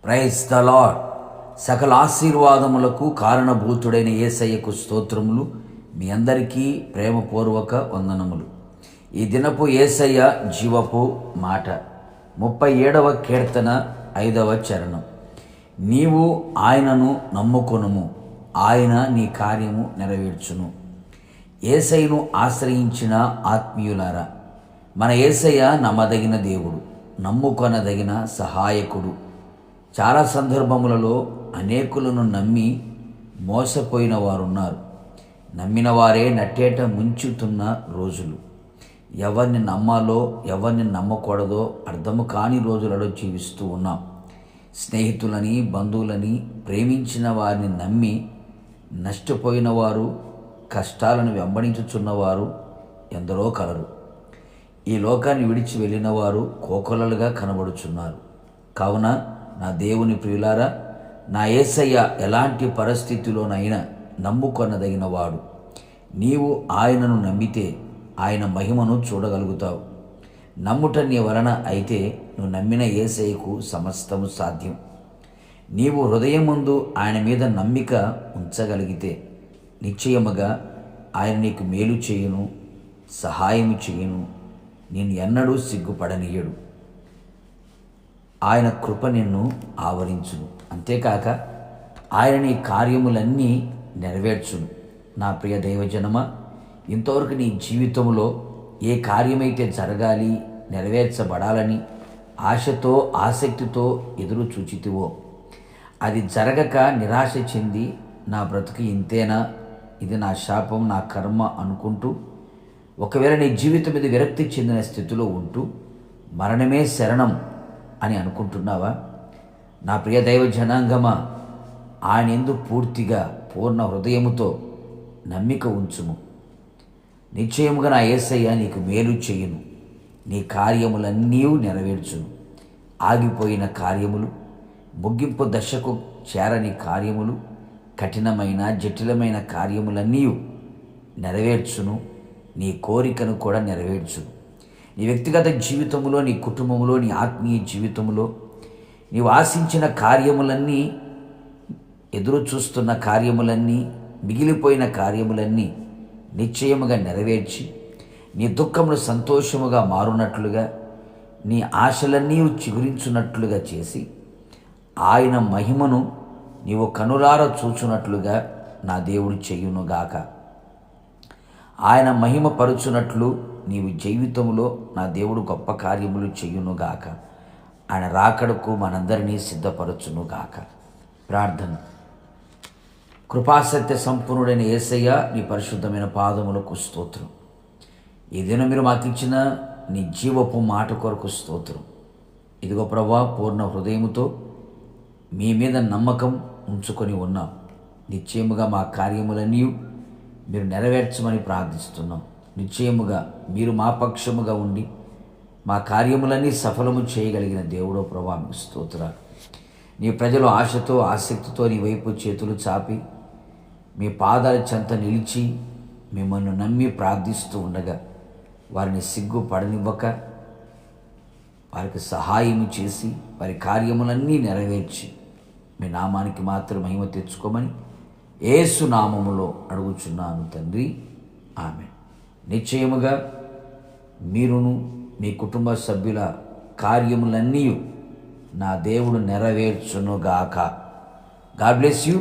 Praise the lord. సకల ఆశీర్వాదములకు కారణభూతుడైన యేసయ్యకు స్తోత్రములు. మీ అందరికీ ప్రేమపూర్వక వందనములు. ఈ దినపు యేసయ్య జీవపు మాట 37వ కీర్తన 5వ చరణం. నీవు ఆయనను నమ్ముకొనుము, ఆయన నీ కార్యము నెరవేర్చును. యేసయ్యను ఆశ్రయించిన ఆత్మీయులారా, మన యేసయ్య నమ్మదగిన దేవుడు, నమ్ముకొనదగిన సహాయకుడు. చాలా సందర్భములలో అనేకులను నమ్మి మోసపోయిన వారున్నారు. నమ్మిన వారే నట్టేట ముంచుతున్న రోజులు. ఎవరిని నమ్మాలో ఎవరిని నమ్మకూడదో అర్థము కాని రోజులలో జీవిస్తూ ఉన్నాం. స్నేహితులని, బంధువులని, ప్రేమించిన వారిని నమ్మి నష్టపోయిన వారు, కష్టాలను వెంబడించుచున్నవారు ఎందరో కలరు. ఈ లోకాన్ని విడిచి వెళ్ళిన వారు కోకొల్లలుగా కనబడుచున్నారు. కావున నా దేవుని ప్రియులారా, నా యేసయ్య ఎలాంటి పరిస్థితిలోనైనా నమ్ముకొనదగిన వాడు. నీవు ఆయనను నమ్మితే ఆయన మహిమను చూడగలుగుతావు. నమ్ముట నీ వలన అయితే నువ్వు నమ్మిన యేసయ్యకు సమస్తము సాధ్యం. నీవు హృదయముందు ఆయన మీద నమ్మిక ఉంచగలిగితే నిశ్చయముగా ఆయన నీకు మేలు చేయును, సహాయము చేయును, నేను ఎన్నడూ సిగ్గుపడనీయడు. ఆయన కృప నిన్ను ఆవరించును. అంతేకాక ఆయన నీ కార్యములన్నీ నెరవేర్చును. నా ప్రియ దైవజనమా, ఇంతవరకు నీ జీవితంలో ఏ కార్యమైతే జరగాలి, నెరవేర్చబడాలని ఆశతో, ఆసక్తితో ఎదురు చూచితివో అది జరగక నిరాశ చెంది నా బ్రతుకు ఇంతేనా, ఇది నా శాపం, నా కర్మ అనుకుంటూ ఒకవేళ నీ జీవితం మీద విరక్తి చెందిన స్థితిలో ఉంటూ మరణమే శరణం అని అనుకుంటున్నావా? నా ప్రియ దైవ జనాంగమా, ఆయన యందు పూర్తిగా పూర్ణ హృదయముతో నమ్మిక ఉంచుము. నిశ్చయముగా నా యేసయ్య నీకు మేలు చేయును, నీ కార్యములన్నీ నెరవేర్చును. ఆగిపోయిన కార్యములు, ముగింపు దశకు చేరని కార్యములు, కఠినమైన జటిలమైన కార్యములన్నీ నెరవేర్చును. నీ కోరికను కూడా నెరవేర్చును. నీ వ్యక్తిగత జీవితంలో, నీ కుటుంబంలో, నీ ఆత్మీయ జీవితంలో నీవు ఆశించిన కార్యములన్నీ, ఎదురు చూస్తున్న కార్యములన్నీ, మిగిలిపోయిన కార్యములన్నీ నిశ్చయముగా నెరవేర్చి నీ దుఃఖములు సంతోషముగా మారునట్లుగా, నీ ఆశలన్నీ చిగురించున్నట్లుగా చేసి ఆయన మహిమను నీవు కనులార చూచున్నట్లుగా నా దేవుడు చెయ్యునుగాక. ఆయన మహిమ పరుచునట్లు నీవు జీవితంలో నా దేవుడు గొప్ప కార్యములు చెయ్యునుగాక. ఆయన రాకడకు మనందరినీ సిద్ధపరచునుగాక. ప్రార్థన. కృపాసత్య సంపూర్ణుడైన యేసయ్య, నీ పరిశుద్ధమైన పాదములకు స్తోత్రం. ఈ దినం మీరు మాకు ఇచ్చిన నీ జీవపు మాట కొరకు స్తోత్రం. ఇదిగో ప్రభువా, పూర్ణ హృదయముతో మీ మీద నమ్మకం ఉంచుకొని ఉన్నాం. నిశ్చయముగా మా కార్యములన్నీ మీరు నెరవేర్చమని ప్రార్థిస్తున్నాం. నిశ్చయముగా మీరు మా పక్షముగా ఉండి మా కార్యములన్నీ సఫలము చేయగలిగిన దేవుడో ప్రభువా, మీకు స్తోత్రాలు. నీ ప్రజలు ఆశతో, ఆసక్తితో నీ వైపు చేతులు చాపి మీ పాదాల చెంత నిలిచి మిమ్మల్ని నమ్మి ప్రార్థిస్తూ ఉండగా వారిని సిగ్గుపడనివ్వక వారికి సహాయం చేసి వారి కార్యములన్నీ నెరవేర్చి మీ నామానికి మాత్రం మహిమ తెచ్చుకోమని యేసు నామములో అడుగుచున్నాను తండ్రి, ఆమేన్. నిశ్చయముగా మీరును మీ కుటుంబ సభ్యుల కార్యములన్నీ నా దేవుడు నెరవేర్చునుగాక. God bless you.